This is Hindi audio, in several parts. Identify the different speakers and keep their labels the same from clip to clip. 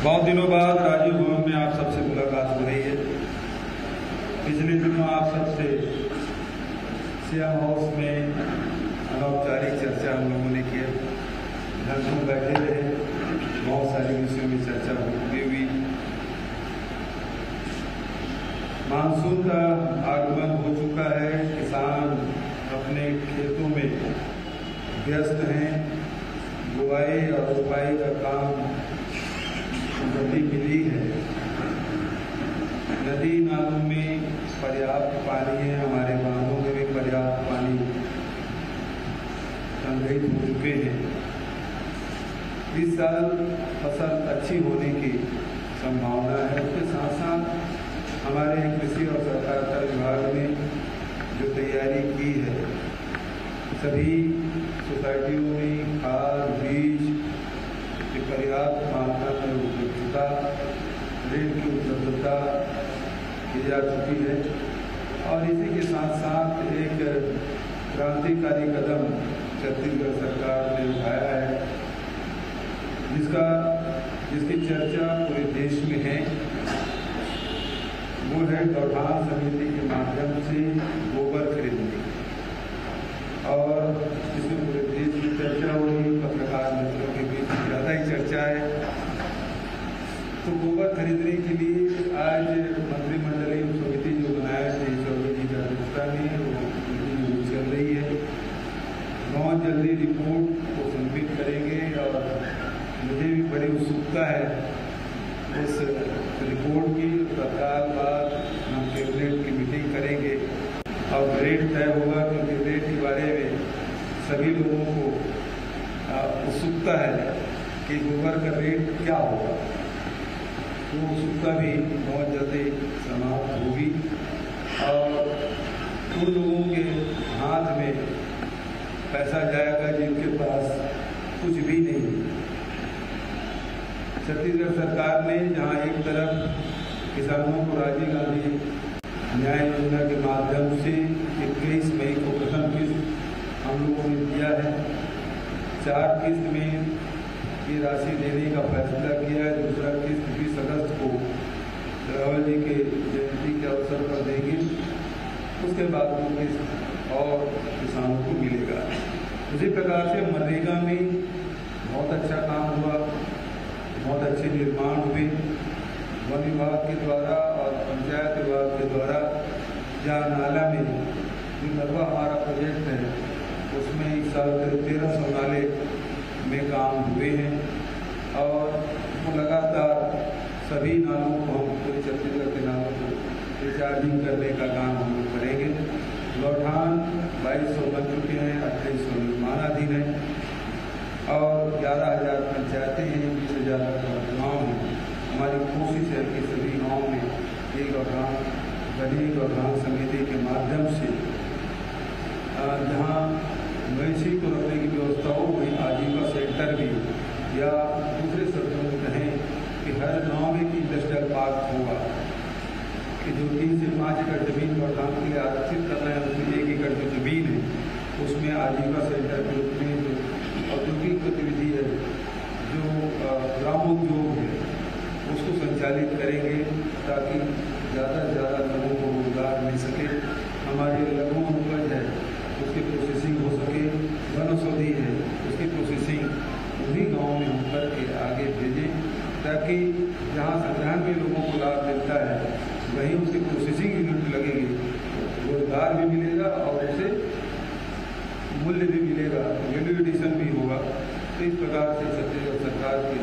Speaker 1: बहुत दिनों बाद राजीव भवन में आप सबसे मुलाकात हो रही है। पिछले दिनों आप सबसे सियाम हाउस में अनौपचारिक चर्चा हम लोगों ने की। घंटों बैठे रहे, बहुत सारे विषयों में चर्चा हुई। मानसून का आगमन हो चुका है, किसान अपने खेतों में व्यस्त हैं। बुआई और रोपाई का काम गति मिली है। नदी नालों में पर्याप्त पानी है, हमारे बांधों में भी पर्याप्त पानी संग्रहित हो चुके हैं। इस साल फसल अच्छी होने की संभावना है। उसके साथ साथ हमारे कृषि और सहकारिता विभाग ने जो तैयारी की है, सभी सोसाइटियों में खाद बीज की पर्याप्त मात्रा में उपलब्धता, ऋण की उपलब्धता की जा चुकी है। और इसी के साथ साथ एक क्रांतिकारी कदम छत्तीसगढ़ सरकार ने उठाया है, जिसकी चर्चा पूरे देश में है। वो है गौठान समिति के माध्यम से गोबर खरीदने, और इसमें पूरे देश की चर्चा हो रही, पत्रकार मित्रों के बीच ज़्यादा ही चर्चा है। तो गोबर खरीदने के लिए आज मंत्रिमंडलीय समिति जो बनाया थी चौबे जी की अध्यक्षता में, वो चल रही है। बहुत जल्दी रिपोर्ट को सबमिट करेंगे और मुझे भी बड़ी उत्सुकता है उस रिपोर्ट की। तत्काल बाद हम कैबिनेट की मीटिंग करेंगे और रेट तय होगा, क्योंकि रेट के बारे में सभी लोगों को उत्सुकता है कि गोबर का रेट क्या होगा। तो उत्सुकता भी बहुत जल्दी समाप्त होगी और उन लोगों के हाथ में पैसा जाएगा जिनके पास कुछ भी नहीं। छत्तीसगढ़ सरकार ने जहां एक तरफ किसानों को राजीव गांधी न्याय योजना के माध्यम से 21 मई को प्रथम किस्त हम लोगों ने दिया है, 4 किस्त में ये राशि देने का फैसला किया है। दूसरा किस्त 20 अगस्त को रावल जी के जयंती के अवसर पर देंगे। उसके बाद वो किस्त और किसानों को मिलेगा। उसी प्रकार से मनरेगा में बहुत अच्छा काम हुआ, बहुत अच्छे निर्माण हुए। वन विभाग के द्वारा और पंचायत विभाग के द्वारा जहाँ नाला में जो नरवा हमारा प्रोजेक्ट है, उसमें इस साल 1300 नाले में काम हुए हैं और वो लगातार सभी नालों को हम पूरे छत्तीसगढ़ के नालों को रिचार्जिंग करने का काम हम लोग करेंगे। गौठान 2200 बन चुके हैं, 2800 निर्माणाधीन हैं और 11,000 पंचायतें हैं, 20,000 गाँव हैं। हमारी कोशिश है कि सभी गाँव में एक गौठान बनी। गौठान समिति के माध्यम से जहाँ मवेशी को रखने की व्यवस्था हो, वहीं आजीविका सेंटर भी, या दूसरे शब्दों में कहें कि हर गांव में इंडस्ट्रियल पार्क होगा कि जो 3 से 5 एकड़ जमीन गौठान के लिए आरक्षित करना है, उसमें 1 एकड़ जो जमीन है उसमें आजीविका सेंटर के रूप में जो औद्योगिक गतिविधि है, जो ग्रामोद्योग है, उसको संचालित करेंगे ताकि ज़्यादा से ज़्यादा लोगों को रोजगार मिल सके। हमारी लघु उपज है, उसकी प्रोसेसिंग हो सके। वनौषधि है, उसकी प्रोसेसिंग उन्हीं गाँव में हम करके आगे भेजें, ताकि जहाँ संग्रहण में लोगों को लाभ मिलता है वहीं उसकी प्रोसेसिंग यूनिट लगेगी, रोजगार भी मिलेगा और उसे मूल्य भी मिलेगा, वैल्यू एडिशन भी होगा। तो इस प्रकार से छत्तीसगढ़ सरकार की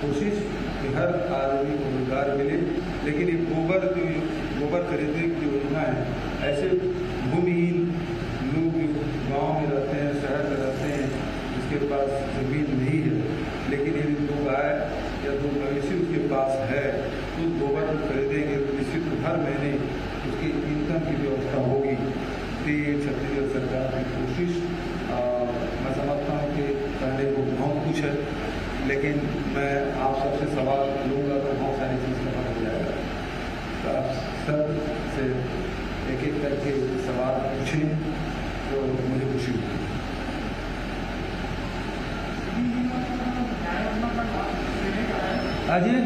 Speaker 1: कोशिश कि हर आदमी को रोजगार मिले। लेकिन ये गोबर खरीदने की योजना है, ऐसे भूमिहीन लोग जो गाँव में रहते हैं, शहर में रहते हैं, जिसके पास जमीन नहीं है, लेकिन यदि 2 गाय या 2 मवेशी उसके पास है, तो गोबर खरीदेंगे तो निश्चित हर महीने उसकी इनकम की व्यवस्था होगी। तो ये छत्तीसगढ़ सरकार की कोशिश, मैं समझता हूँ कि कहने को बहुत कुछ है, लेकिन मैं आप सबसे सवाल लूँगा तो बहुत सारी चीज़ कवर हो जाएगा। तो आप सब से एक करके सवाल पूछें तो मुझे खुशी होगी। अजय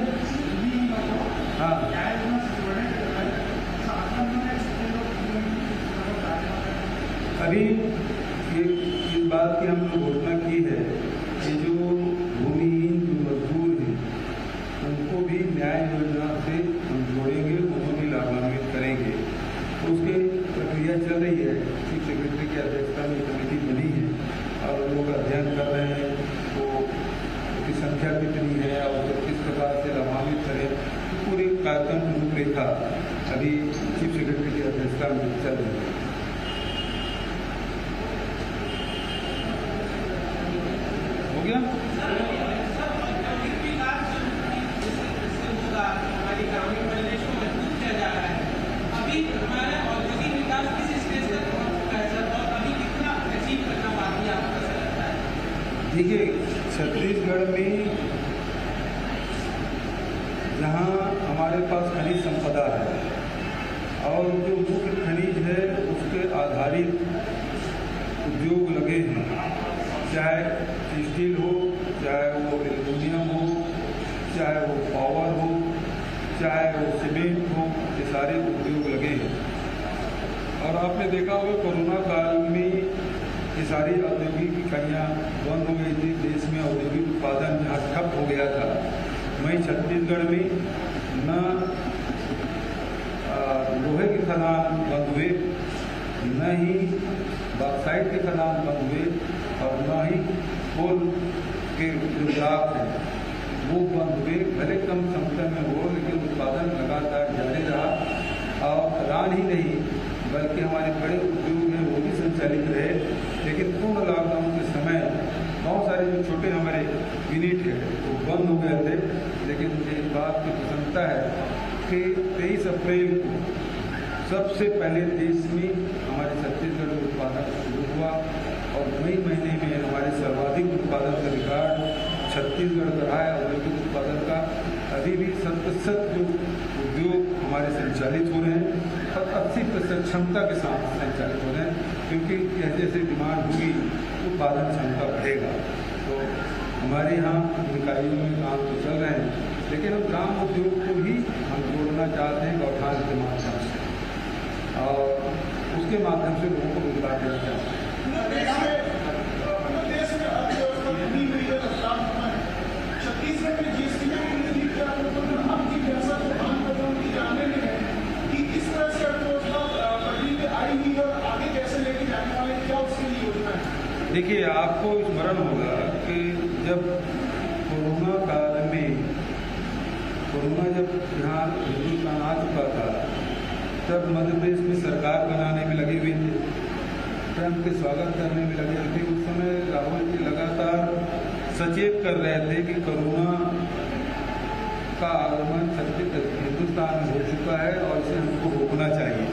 Speaker 1: हाँ अभी ये इस बात की हमने घोषणा की है कि जो भूमिहीन जो मजदूर हैं उनको भी न्याय योजना से हम जोड़ेंगे, उनको भी लाभान्वित करेंगे। तो उसकी प्रक्रिया चल रही है। चीफ सेक्रेटरी की अध्यक्षता में कमेटी बनी है और लोग अध्ययन कर रहे हैं तो उसकी संख्या कितनी है और किस प्रकार से लाभान्वित करें, तो पूरे कार्यक्रम की रूपरेखा अभी चीफ सेक्रेटरी की अध्यक्षता में चल रही है। हो गया? देखिए, छत्तीसगढ़ में जहाँ हमारे पास खनिज संपदा है और जो मुख्य खनिज है उसके आधारित उद्योग लगे हैं, चाहे स्टील हो, चाहे वो एल्यूमिनियम हो, चाहे वो पावर हो, चाहे वो सीमेंट हो, ये सारे उद्योग लगे हैं। और आपने देखा होगा कोरोना काल में ये सारी औद्योगिक इकाइयाँ बंद हो गई थी। देश में औद्योगिक उत्पादन जहाँ ठप हो गया था, वहीं छत्तीसगढ़ में न लोहे के खदान बंद हुए, न ही बॉक्साइट के खदान बंद हुए और न ही कोल के जो ग्राफ हैं वो बंद हुए। भले कम संख्या में हो, लेकिन उत्पादन लगातार जारी रहा और खदान ही नहीं बल्कि हमारे बड़े उद्योग हैं वो भी संचालित रहे। लेकिन पूर्ण लॉकडाउन के समय बहुत सारे जो छोटे हमारे यूनिट है वो बंद हो गए थे। लेकिन मुझे इस बात की प्रसन्नता है कि 23 अप्रैल को सबसे पहले देश में हमारे छत्तीसगढ़ में उत्पादन शुरू हुआ और मई महीने में हमारे सर्वाधिक उत्पादन का रिकॉर्ड छत्तीसगढ़ का रहा है। औद्योगिक उत्पादन का अभी भी 7% जो उद्योग हमारे संचालित हो रहे हैं और 80% क्षमता के साथ संचालित हो रहे हैं, क्योंकि जैसे जैसे डिमांड होगी उत्पादन क्षमता बढ़ेगा। तो हमारे यहाँ इकाइयों में काम तो चल रहे हैं, लेकिन हम ग्राम उद्योग को भी हम जोड़ना चाहते हैं गौठान के माध्यम से और उसके माध्यम से लोगों को रोजगार देना चाहते हैं। छत्तीसगढ़ में जीएसटी देखिए, आपको स्मरण होगा कि जब कोरोना काल में जब यहाँ हिंदुस्तान आ चुका था तब मध्य प्रदेश में सरकार बनाने में लगे हुए थे, ट्रंप के स्वागत करने में लगे थे। उस समय राहुल जी लगातार सचेत कर रहे थे कि कोरोना का आगमन हिंदुस्तान में हो चुका है और इसे हमको रोकना चाहिए।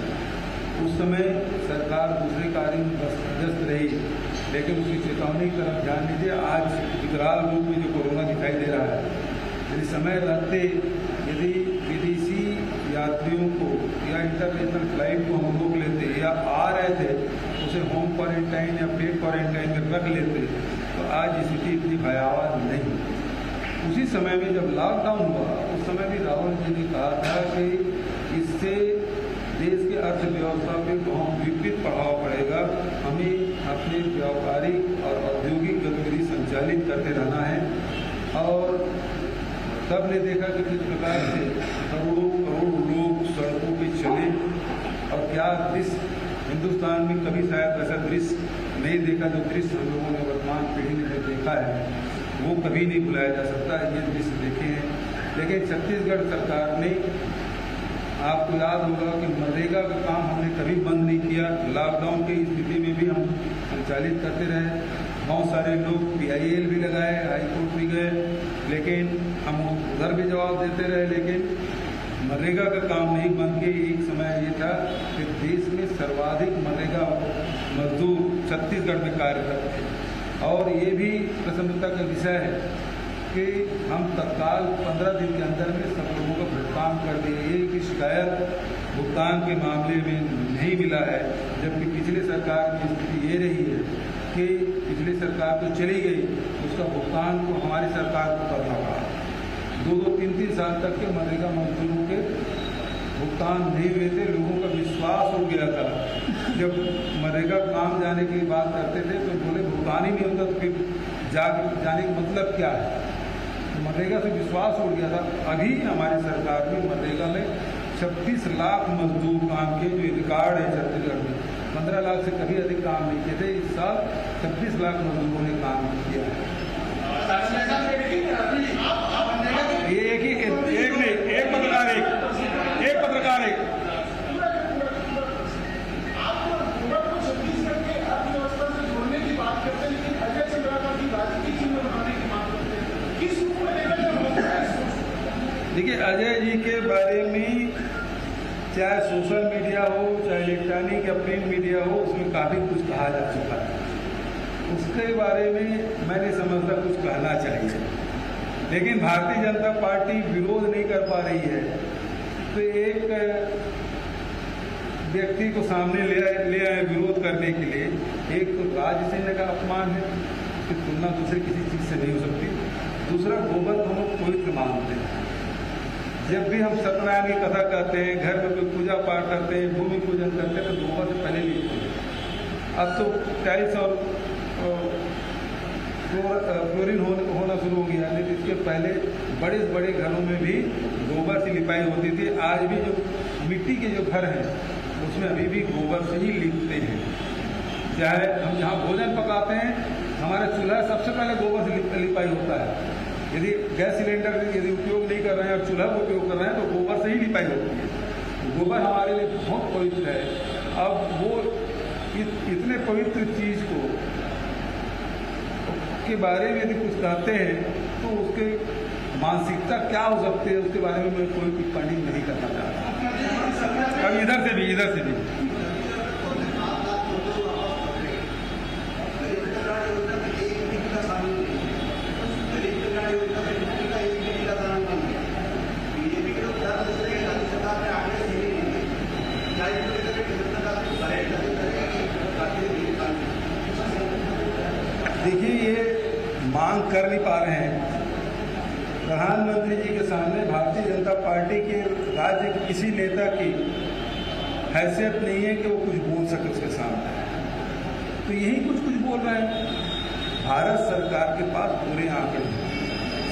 Speaker 1: उस समय सरकार दूसरे कार्य में व्यस्त रही, लेकिन उसकी चेतावनी की तरफ ध्यान नहीं दिया। आज विकराल रूप में जो कोरोना दिखाई दे रहा है, यदि समय रहते यदि विदेशी यात्रियों को या इंटरनेशनल फ्लाइट को हम रोक लेते या आ रहे थे उसे होम क्वारंटाइन या पेड क्वारंटाइन में रख लेते तो आज स्थिति इतनी भयावह नहीं। उसी समय में जब लॉकडाउन हुआ उस समय भी राहुल जी ने कहा था कि इससे देश की अर्थव्यवस्था पे बहुत विपरीत प्रभाव पड़ेगा, हमें अपने व्यापारिक और औद्योगिक गतिविधि संचालित करते रहना है। और तब ने देखा कि किस प्रकार से करोड़ों लोग सड़कों पे चले और क्या दृश्य हिंदुस्तान में कभी शायद ऐसा दृश्य नहीं देखा जो दृश्य हम लोगों ने वर्तमान पीढ़ी ने जो देखा है वो कभी नहीं भुलाया जा सकता। ये दृश्य देखे हैं, लेकिन छत्तीसगढ़ सरकार ने, आपको याद होगा कि मनरेगा का काम हमने कभी बंद नहीं किया। लॉकडाउन की स्थिति में भी हम संचालित करते रहे। बहुत सारे लोग PIL भी लगाए, हाईकोर्ट भी गए, लेकिन हम उधर भी जवाब देते रहे। लेकिन मनरेगा का काम नहीं बंद किया। एक समय ये था कि देश में सर्वाधिक मनरेगा मजदूर छत्तीसगढ़ में कार्यरत थे और ये भी प्रसन्नता का विषय है कि हम तत्काल 15 दिन के अंदर में सब लोगों का भुगतान कर दिए। ये कि शिकायत भुगतान के मामले में नहीं मिला है, जबकि पिछले सरकार की स्थिति ये रही है कि पिछली सरकार तो चली गई, उसका भुगतान को हमारी सरकार को करना पड़ा। 2-2, साल तक के मनरेगा मजदूरों के भुगतान नहीं हुए थे। लोगों का विश्वास हो गया था। जब मनरेगा काम जाने की बात करते थे तो बोले भुगतान ही नहीं होता तो फिर जाने का मतलब क्या है। तो मनरेगा से विश्वास उड़ गया था। अभी हमारी सरकार ने मनरेगा में 26 लाख मजदूर काम किए, जो रिकॉर्ड है छत्तीसगढ़ में। 15 लाख से कभी अधिक काम नहीं किए थे। इस साल 26 लाख मजदूरों ने काम किया है। एक पत्रकार देखिए, अजय जी के बारे में चाहे सोशल मीडिया हो, चाहे इलेक्ट्रॉनिक या प्रिंट मीडिया हो, उसमें काफ़ी कुछ कहा जा चुका है। उसके बारे में मैं नहीं समझता कुछ कहना चाहिए। लेकिन भारतीय जनता पार्टी विरोध नहीं कर पा रही है तो एक व्यक्ति को सामने ले आए विरोध करने के लिए। एक तो राजसेना का अपमान है कि तुलना दूसरे किसी चीज़ से नहीं हो सकती। दूसरा, गोबर को हम पवित्र मानते हैं। जब भी हम सत्यनारायण की कथा कहते हैं, घर में कोई पूजा पाठ करते हैं, भूमि पूजन करते हैं, तो गोबर से पहले लिखते हैं। अब तो टाइल्स और फ्लोरिन होना शुरू हो गया, लेकिन इसके पहले बड़े से बड़े घरों में भी गोबर से लिपाई होती थी। आज भी जो मिट्टी के जो घर हैं उसमें अभी भी गोबर से ही लिपते हैं। चाहे हम जहाँ भोजन पकाते हैं, हमारे चूल्हा सबसे पहले गोबर से लिपाई होता है। यदि गैस सिलेंडर यदि उपयोग नहीं कर रहे हैं और चूल्हा का उपयोग कर रहे हैं तो गोबर से ही लिपाई होती है। गोबर हमारे लिए बहुत पवित्र है। अब वो इतने पवित्र चीज़ को के बारे में यदि कुछ कहते हैं तो उसके मानसिकता क्या हो सकती है, उसके बारे में मैं कोई टिप्पणी नहीं करना चाहता। अब इधर से भी देखिए, ये मांग कर नहीं पा रहे हैं। प्रधानमंत्री जी के सामने भारतीय जनता पार्टी के राज्य के किसी नेता की हैसियत नहीं है कि वो कुछ बोल सके उसके सामने। तो यही कुछ बोल रहे हैं। भारत सरकार के पास पूरे आंकड़े हैं।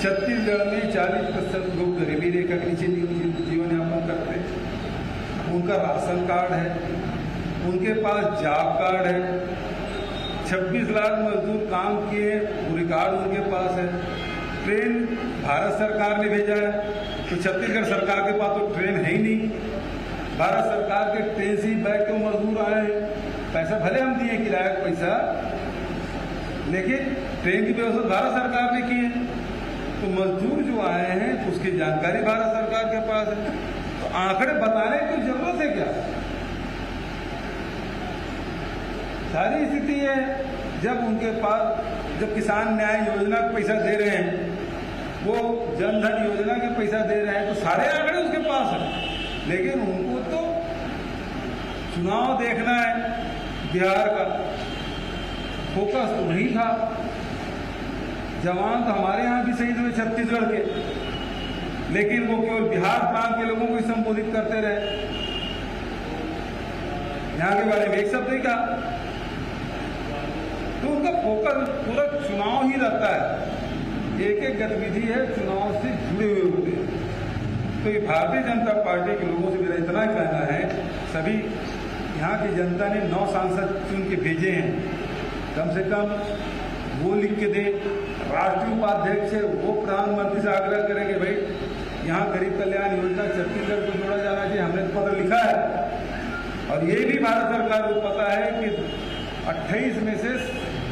Speaker 1: छत्तीसगढ़ में 40% लोग गरीबी रेखा के नीचे जीवन यापन करते हैं। उनका राशन कार्ड है, उनके पास जॉब कार्ड है। 26 लाख मजदूर काम किए, वो रिकॉर्ड उनके पास है। ट्रेन भारत सरकार ने भेजा है, तो छत्तीसगढ़ सरकार के पास तो ट्रेन है ही नहीं। भारत सरकार के ट्रेन से ही बैठ के मजदूर आए हैं। पैसा भले हम दिए किराया का पैसा, लेकिन ट्रेन की व्यवस्था भारत सरकार ने की है। तो मजदूर जो आए हैं उसकी जानकारी भारत सरकार के पास है। तो आंकड़े बताने की जरूरत है क्या? सारी स्थिति है। जब उनके पास जब किसान न्याय योजना का पैसा दे रहे हैं, वो जन धन योजना के पैसा दे रहे हैं, तो सारे आंकड़े उसके पास हैं। लेकिन उनको तो चुनाव देखना है, बिहार का फोकस तो नहीं था। जवान तो हमारे यहाँ भी शहीद हुए छत्तीसगढ़ के, लेकिन वो केवल बिहार प्रांत के लोगों को ही संबोधित करते रहे। यहाँ के बारे में एक शब्द नहीं कहा। तो उनका फोकस पूरा चुनाव ही रहता है। एक एक गतिविधि है चुनाव से जुड़े हुए होते हैं। तो ये भारतीय जनता पार्टी के लोगों से मेरा इतना कहना है, सभी यहाँ की जनता ने 9 सांसद चुन के भेजे हैं, कम से कम वो लिख के दे। राष्ट्रीय उपाध्यक्ष है, वो प्रधानमंत्री से आग्रह करें कि भाई यहाँ गरीब कल्याण योजना छत्तीसगढ़ को जोड़ा जाना चाहिए। हमने पत्र लिखा है और ये भी भारत सरकार को पता है कि 28 में से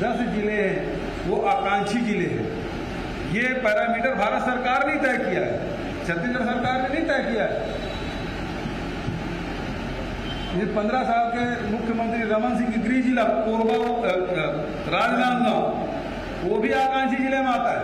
Speaker 1: 10 जिले हैं वो आकांक्षी जिले हैं। ये पैरामीटर भारत सरकार ने तय किया है, छत्तीसगढ़ सरकार ने नहीं तय किया है। ये 15 साल के मुख्यमंत्री रमन सिंह की गृह जिला कोरबा राजनांदगांव, वो भी आकांक्षी जिले में आता है।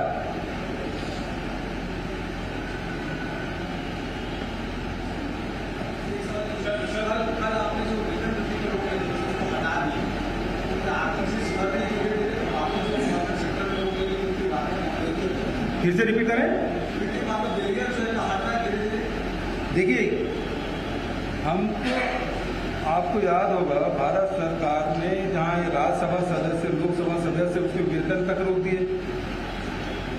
Speaker 1: फिर से रिपीट करें। देखिए, हमको आपको याद होगा भारत सरकार ने जहाँ ये राज्यसभा सदस्य, लोकसभा सदस्य, उसके वेतन तक रोक दिए।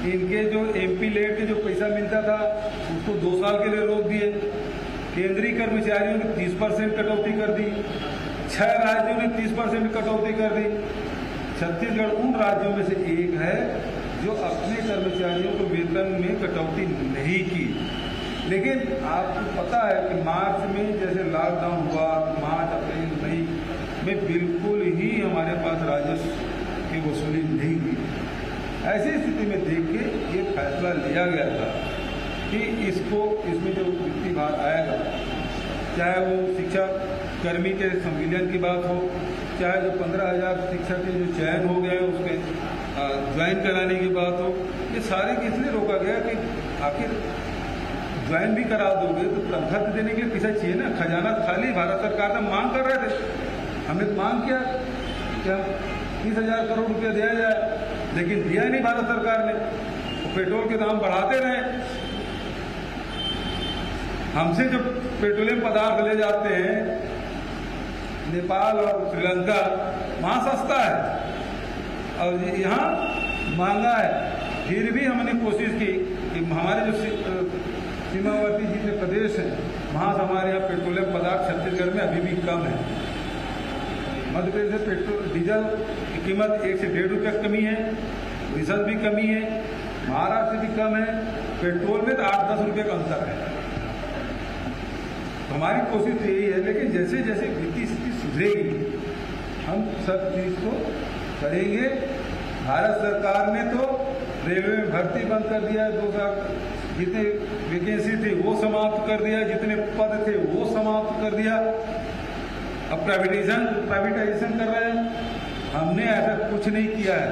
Speaker 1: इनके जो MP लेट के जो पैसा मिलता था उसको 2 साल के लिए रोक दिए। केंद्रीय कर्मचारियों ने 30% कटौती कर दी। 6 राज्यों ने 30% कटौती कर दी। छत्तीसगढ़ उन राज्यों में से एक है जो अपने कर्मचारियों को वेतन में कटौती नहीं की। लेकिन आपको पता है कि मार्च में जैसे लॉकडाउन हुआ, मार्च, अप्रैल, मई में बिल्कुल ही हमारे पास राजस्व की वसूली नहीं हुई। ऐसी स्थिति में देख के ये फैसला लिया गया था कि इसमें जो वित्तीय भार आएगा, चाहे वो शिक्षा कर्मी के संविलियन की बात हो, चाहे जो 15,000 शिक्षक के जो चयन हो गए उसके ज्वाइन कराने की बात हो, ये सारे इसलिए रोका गया कि आखिर ज्वाइन भी करा दोगे तो प्रबंध देने के लिए पैसा चाहिए ना। खजाना खाली भारत सरकार से मांग कर रहे थे, हमने मांग किया कि हम 30,000 करोड़ रुपया दिया जाए, लेकिन दिया नहीं भारत सरकार ने। तो पेट्रोल के दाम बढ़ाते रहे। हमसे जो पेट्रोलियम पदार्थ ले जाते हैं नेपाल और श्रीलंका, वहाँ सस्ता है और यहाँ महंगा है। फिर भी हमने कोशिश की कि हमारे जो सीमावर्ती जितने प्रदेश हैं वहाँ से हमारे यहाँ पेट्रोलियम पदार्थ छत्तीसगढ़ में अभी भी कम है। मध्य प्रदेश में पेट्रोल डीजल की कीमत 1 से 1.5 रुपये कमी है, डीजल भी कमी है, महाराष्ट्र भी कम है, पेट्रोल में तो 8-10 रुपये का अंतर है। तो हमारी कोशिश यही है, लेकिन जैसे जैसे वित्तीय स्थिति सुधरेगी हम सब चीज़ को करेंगे। भारत सरकार ने तो रेलवे में भर्ती बंद कर दिया है, 2 साल जितने वैकेंसी थी वो समाप्त कर दिया, जितने पद थे वो समाप्त कर दिया। अब प्राइवेटाइजेशन कर रहे हैं। हमने ऐसा कुछ नहीं किया है,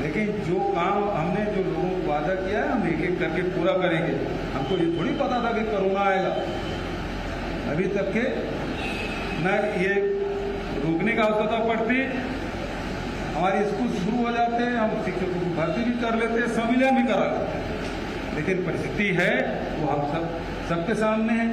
Speaker 1: लेकिन जो काम हमने जो लोगों को वादा किया है हम एक एक करके पूरा करेंगे। हमको ये थोड़ी पता था कि कोरोना आएगा। अभी तक के न ये रोकने का आवश्यकता पड़ती, हमारे स्कूल शुरू हो जाते हैं, हम शिक्षकों को भर्ती भी कर लेते हैं, संविलियन भी करा लेते हैं, लेकिन परिस्थिति है वो हम सबके सामने है।